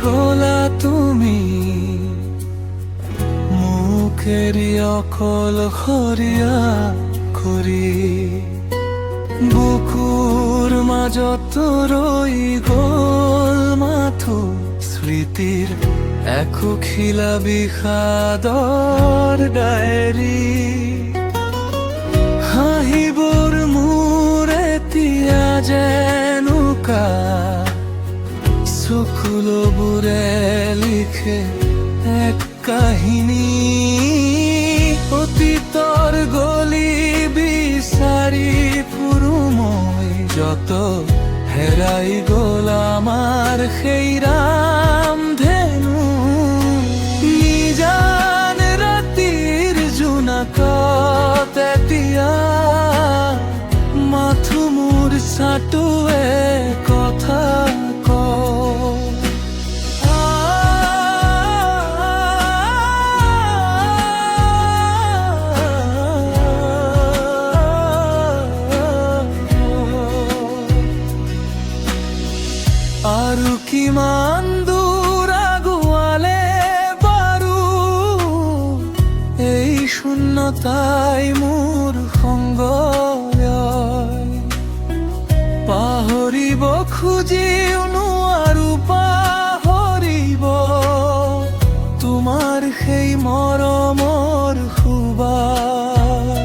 গোলা তুমি মুখেরি অকল খরিয়া খৰি বুকুৰ মাজত ৰৈ গ'ল মাথো স্মৃতিৰ এখুখিলা বিষাদৰ ডায়েৰী হাঁহিবোৰ মোৰ এতিয়া যেনুকা চকুলোবোৰে লিখে এক কাহিনী অতীতৰ গলি বিচাৰি ফুৰো মই যত হেৰাই গ'ল আমাৰ সেই ৰামধেনু নিজান ৰাতিৰ জোনাকত এতিয়া মাথো মোৰ চাটোৱে কথা আৰু কিমান দূৰ আগুৱালে বাৰু এই শূন্যতাই মোৰ সংগ লয় পাহৰিব খুজিও নোৱাৰো পাহৰিব তোমাৰ সেই মৰমৰ সুবাস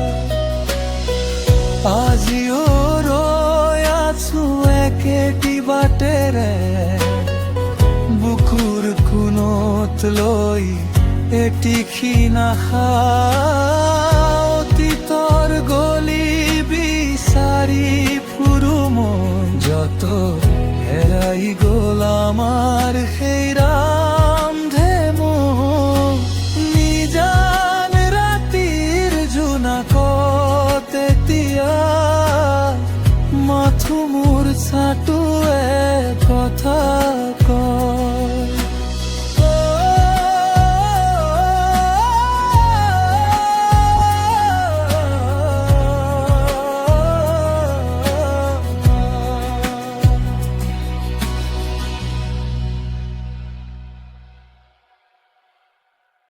আজিও ৰৈ আছো একেটি বাটেৰে বুকুৰ কোণত লৈ এটিখিন আশা অতীতৰ গলি বিচাৰি ফুৰো মই যত হেৰাই গ'ল